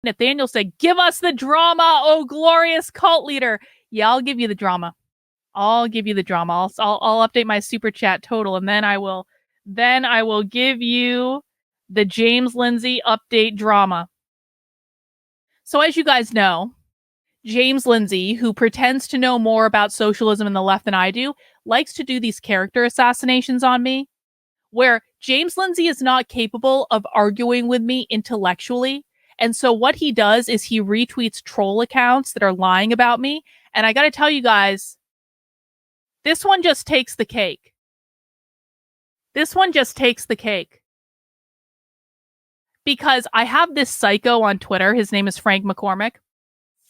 Nathaniel said, give us the drama, oh glorious cult leader. Yeah, I'll give you the drama. I'll give you the drama. I'll update my super chat total, and then I will give you the James Lindsay update drama. So as you guys know, James Lindsay, who pretends to know more about socialism and the left than I do, likes to do these character assassinations on me, where James Lindsay is not capable of arguing with me intellectually. And so what he does is he retweets troll accounts that are lying about me. And I got to tell you guys, this one just takes the cake. This one just takes the cake. Because I have this psycho on Twitter. His name is Frank McCormick.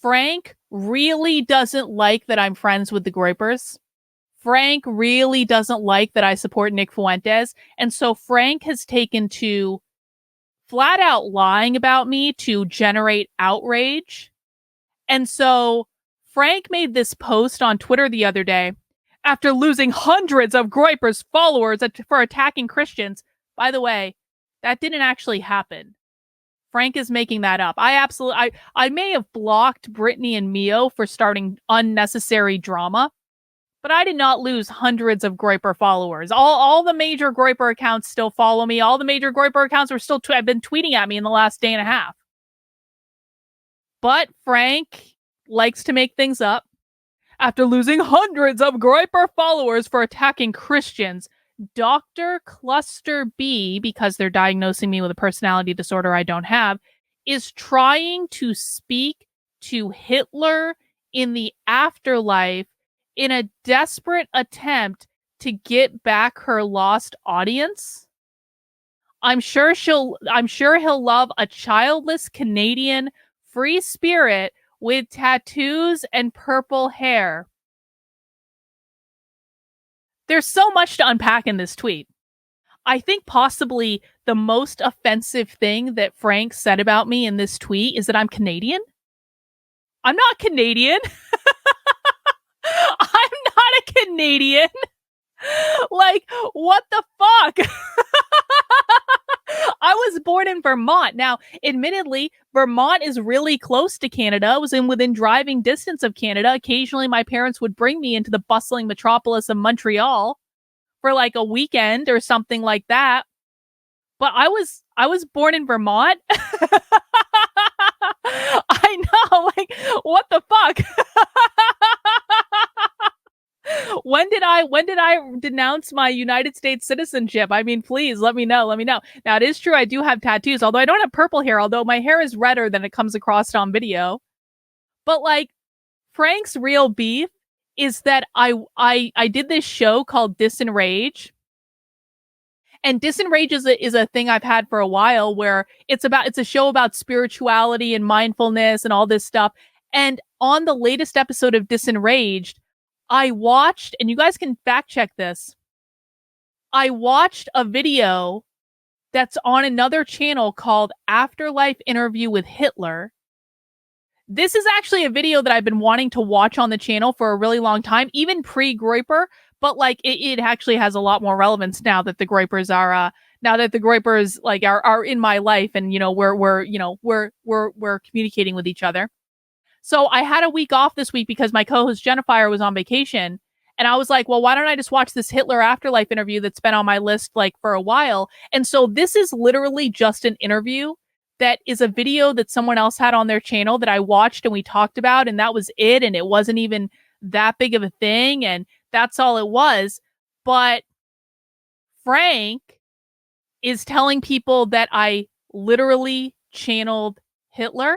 Frank really doesn't like that I'm friends with the Groypers. Frank really doesn't like that I support Nick Fuentes. And so Frank has taken to flat out lying about me to generate outrage. And so Frank made this post on Twitter the other day after losing hundreds of Groypers followers for attacking Christians. By the way, that didn't actually happen. Frank is making that up. I may have blocked Brittany and Mio for starting unnecessary drama, but I did not lose hundreds of Groyper followers. All the major Groyper accounts still follow me. All the major Groyper accounts were still have been tweeting at me in the last day and a half. But Frank likes to make things up. After losing hundreds of Groyper followers for attacking Christians, Dr. Cluster B, because they're diagnosing me with a personality disorder I don't have, is trying to speak to Hitler in the afterlife in a desperate attempt to get back her lost audience. I'm sure he'll love a childless Canadian free spirit with tattoos and purple hair. There's so much to unpack in this tweet. I think possibly the most offensive thing that Frank said about me in this tweet is that I'm Canadian. I'm not Canadian. I'm not a Canadian. Like, what the fuck? I was born in Vermont. Now, admittedly, Vermont is really close to Canada. I was within driving distance of Canada. Occasionally, my parents would bring me into the bustling metropolis of Montreal for like a weekend or something like that. But I was born in Vermont. I know, like, what the fuck? When did I denounce my United States citizenship? I mean, please let me know. Now, it is true I do have tattoos, although I don't have purple hair, although my hair is redder than it comes across on video. But like, Frank's real beef is that I did this show called Disenrage. And Disenrage is a thing I've had for a while, where it's a show about spirituality and mindfulness and all this stuff. And on the latest episode of Disenraged, I watched, and you guys can fact check this, I watched a video that's on another channel called Afterlife Interview with Hitler. This is actually a video that I've been wanting to watch on the channel for a really long time, even pre-Groyper, but like it actually has a lot more relevance now that the Groypers are in my life, and we're communicating with each other. So I had a week off this week because my co-host Jennifer was on vacation. And I was like, well, why don't I just watch this Hitler Afterlife interview that's been on my list like for a while? And so this is literally just an interview that is a video that someone else had on their channel that I watched and we talked about. And that was it. And it wasn't even that big of a thing. And that's all it was. But Frank is telling people that I literally channeled Hitler.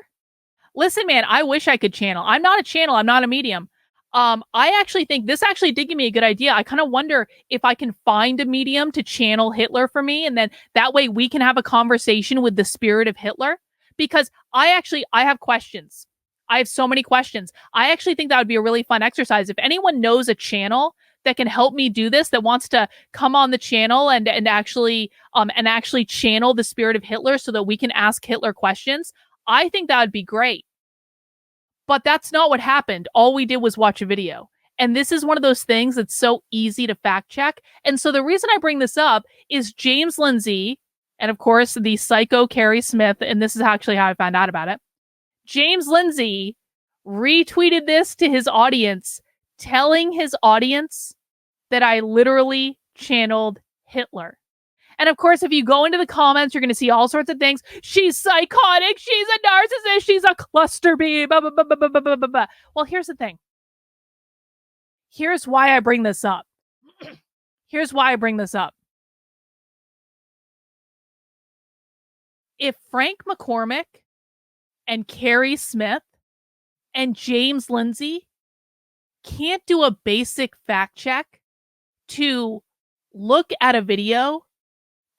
Listen, man, I wish I could channel. I'm not a channel. I'm not a medium. I actually think this actually did give me a good idea. I kind of wonder if I can find a medium to channel Hitler for me. And then that way we can have a conversation with the spirit of Hitler. Because I have questions. I have so many questions. I actually think that would be a really fun exercise. If anyone knows a channel that can help me do this, that wants to come on the channel and actually channel the spirit of Hitler so that we can ask Hitler questions, I think that would be great. But that's not what happened. All we did was watch a video. And this is one of those things that's so easy to fact check. And so the reason I bring this up is James Lindsay, and of course the psycho Carrie Smith, and this is actually how I found out about it. James Lindsay retweeted this to his audience, telling his audience that I literally channeled Hitler. And of course, if you go into the comments, you're going to see all sorts of things. She's psychotic. She's a narcissist. She's a cluster bee. Blah, blah, blah, blah, blah, blah, blah, blah. Well, here's the thing. Here's why I bring this up. Here's why I bring this up. If Frank McCormick and Carrie Smith and James Lindsay can't do a basic fact check to look at a video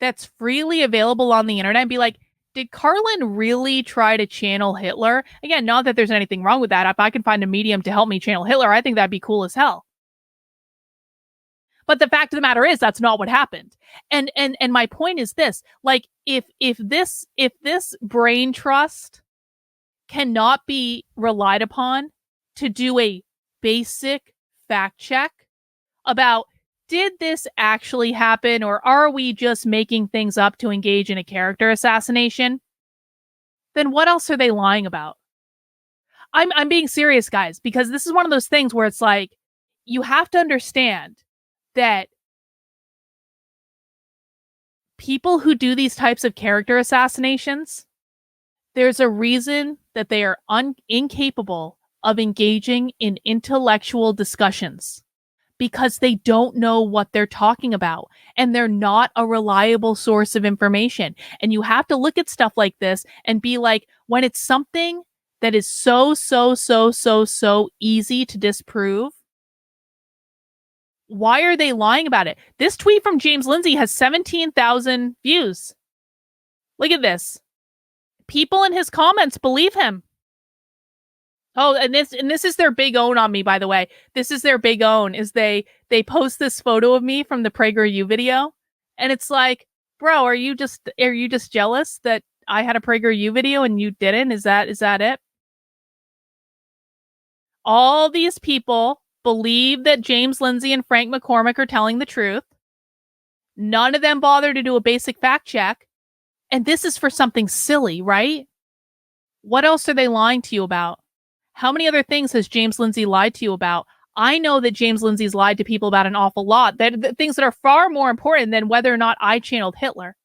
that's freely available on the internet and be like, did Carlin really try to channel Hitler? Again, not that there's anything wrong with that. If I can find a medium to help me channel Hitler, I think that'd be cool as hell. But the fact of the matter is that's not what happened. And my point is this, like, if this brain trust cannot be relied upon to do a basic fact check about, did this actually happen, or are we just making things up to engage in a character assassination? Then what else are they lying about? I'm being serious, guys, because this is one of those things where it's like, you have to understand that people who do these types of character assassinations, there's a reason that they are incapable of engaging in intellectual discussions, because they don't know what they're talking about and they're not a reliable source of information. And you have to look at stuff like this and be like, when it's something that is so easy to disprove, why are they lying about it? This tweet from James Lindsay has 17,000 views. Look at this. People in his comments believe him. Oh, and this is their big own on me, by the way. This is their big own, is they post this photo of me from the PragerU video, and it's like, bro, are you just jealous that I had a PragerU video and you didn't? Is that it? All these people believe that James Lindsay and Frank McCormick are telling the truth. None of them bother to do a basic fact check. And this is for something silly, right? What else are they lying to you about? How many other things has James Lindsay lied to you about? I know that James Lindsay's lied to people about an awful lot. That things that are far more important than whether or not I channeled Hitler.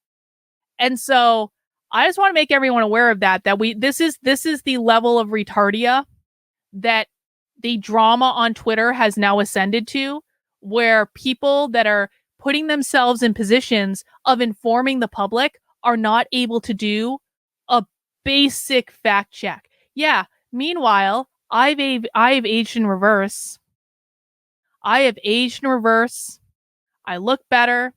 And so I just want to make everyone aware of that this is the level of retardia that the drama on Twitter has now ascended to, where people that are putting themselves in positions of informing the public are not able to do a basic fact check. Yeah. Meanwhile, I've aged in reverse. I have aged in reverse. I look better.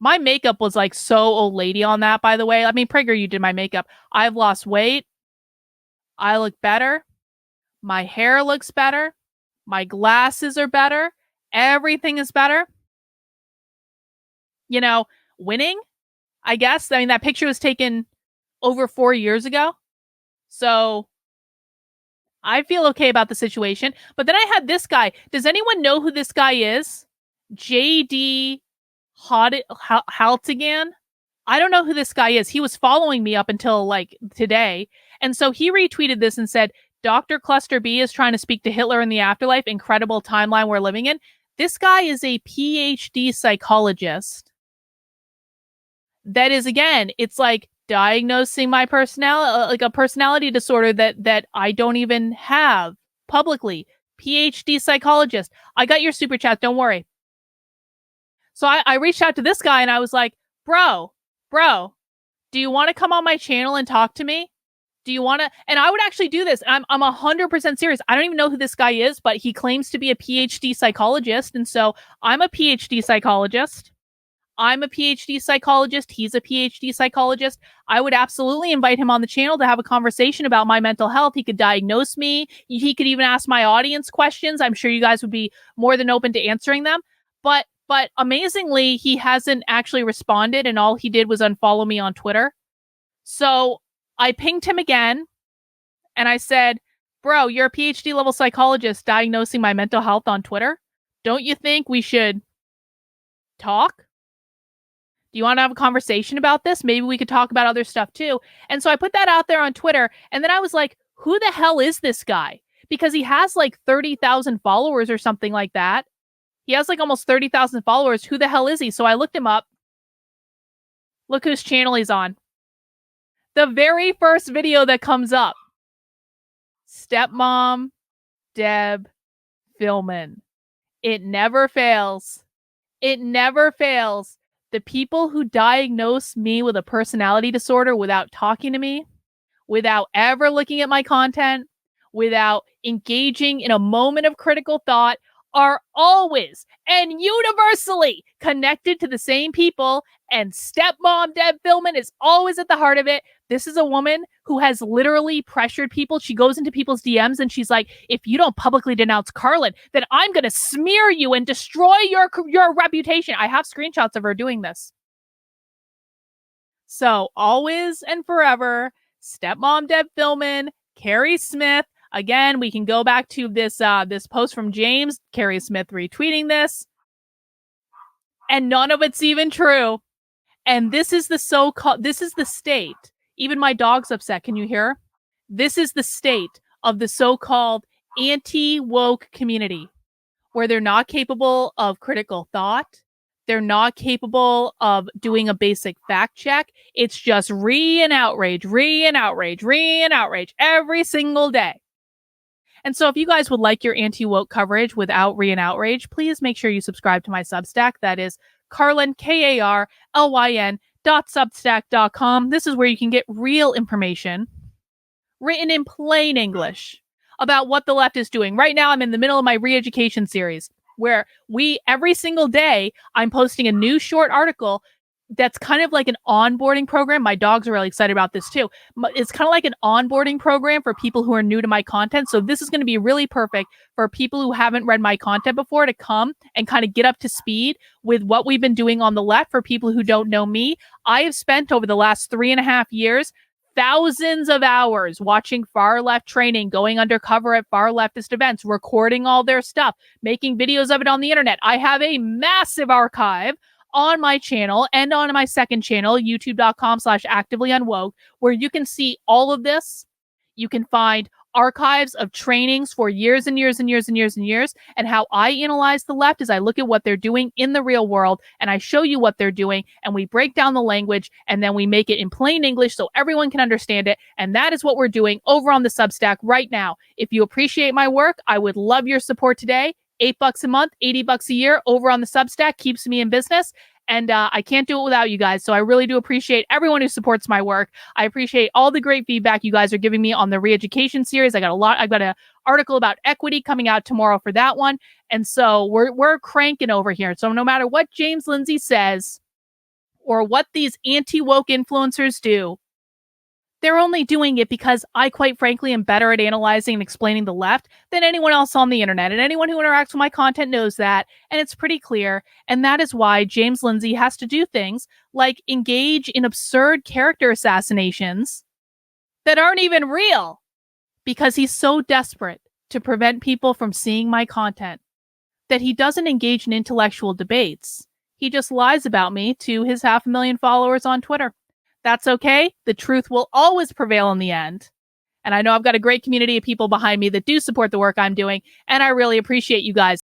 My makeup was like so old lady on that, by the way. I mean, PragerU did my makeup. I've lost weight. I look better. My hair looks better. My glasses are better. Everything is better. You know, winning, I guess. I mean, that picture was taken over 4 years ago. So I feel okay about the situation. But then I had this guy. Does anyone know who this guy is? JD Haltigan? I don't know who this guy is. He was following me up until like today. And so he retweeted this and said, Dr. Cluster B is trying to speak to Hitler in the afterlife. Incredible timeline we're living in. This guy is a PhD psychologist. That is, again, it's like diagnosing my personality, like a personality disorder that I don't even have publicly. PhD psychologist. I got your super chat. Don't worry. So I reached out to this guy and I was like, bro, do you want to come on my channel and talk to me? Do you want to? And I would actually do this. I'm 100% serious. I don't even know who this guy is, but he claims to be a PhD psychologist. And so I'm a PhD psychologist. I'm a PhD psychologist. He's a PhD psychologist. I would absolutely invite him on the channel to have a conversation about my mental health. He could diagnose me. He could even ask my audience questions. I'm sure you guys would be more than open to answering them. But amazingly, he hasn't actually responded, and all he did was unfollow me on Twitter. So I pinged him again, and I said, bro, you're a PhD level psychologist diagnosing my mental health on Twitter. Don't you think we should talk? Do you want to have a conversation about this? Maybe we could talk about other stuff too. And so I put that out there on Twitter, and then I was like, who the hell is this guy? Because he has like 30,000 followers or something like that. He has like almost 30,000 followers. Who the hell is he? So I looked him up. Look whose channel he's on. The very first video that comes up. Stepmom Deb Filman. It never fails. It never fails. The people who diagnose me with a personality disorder without talking to me, without ever looking at my content, without engaging in a moment of critical thought, are always and universally connected to the same people, and stepmom Deb Filman is always at the heart of it. This is a woman who has literally pressured people. She goes into people's DMs and she's like, if you don't publicly denounce Carlin, then I'm going to smear you and destroy your reputation. I have screenshots of her doing this. So always and forever, stepmom Deb Filman, Carrie Smith. Again, we can go back to this post from James, Carrie Smith retweeting this. And none of it's even true. And this is the state. Even my dog's upset. Can you hear? This is the state of the so-called anti-woke community, where they're not capable of critical thought. They're not capable of doing a basic fact check. It's just re and outrage every single day. And so if you guys would like your anti-woke coverage without re and outrage, please make sure you subscribe to my Substack. That is Carlin, KARLYN.substack.com. This is where you can get real information written in plain English about what the left is doing. Right now, I'm in the middle of my re-education series where every single day, I'm posting a new short article that's kind of like an onboarding program. My dogs are really excited about this too. It's kind of like an onboarding program for people who are new to my content. So this is going to be really perfect for people who haven't read my content before to come and kind of get up to speed with what we've been doing on the left. For people who don't know me, I have spent over the last 3.5 years thousands of hours watching far left training, going undercover at far leftist events, recording all their stuff, making videos of it on the internet. I have a massive archive on my channel and on my second channel, youtube.com/activelyunwoke, where you can see all of this. You can find archives of trainings for years and years, and how I analyze the left is I look at what they're doing in the real world, and I show you what they're doing, and we break down the language, and then we make it in plain English so everyone can understand it. And that is what we're doing over on the Substack right now. If you appreciate my work, I would love your support today. $8 a month, $80 a year over on the Substack keeps me in business. And I can't do it without you guys. So I really do appreciate everyone who supports my work. I appreciate all the great feedback you guys are giving me on the re-education series. I've got an article about equity coming out tomorrow for that one. And so we're cranking over here. So no matter what James Lindsay says or what these anti-woke influencers do, they're only doing it because I, quite frankly, am better at analyzing and explaining the left than anyone else on the internet. And anyone who interacts with my content knows that. And it's pretty clear. And that is why James Lindsay has to do things like engage in absurd character assassinations that aren't even real, because he's so desperate to prevent people from seeing my content that he doesn't engage in intellectual debates. He just lies about me to his 500,000 followers on Twitter. That's okay. The truth will always prevail in the end. And I know I've got a great community of people behind me that do support the work I'm doing, and I really appreciate you guys.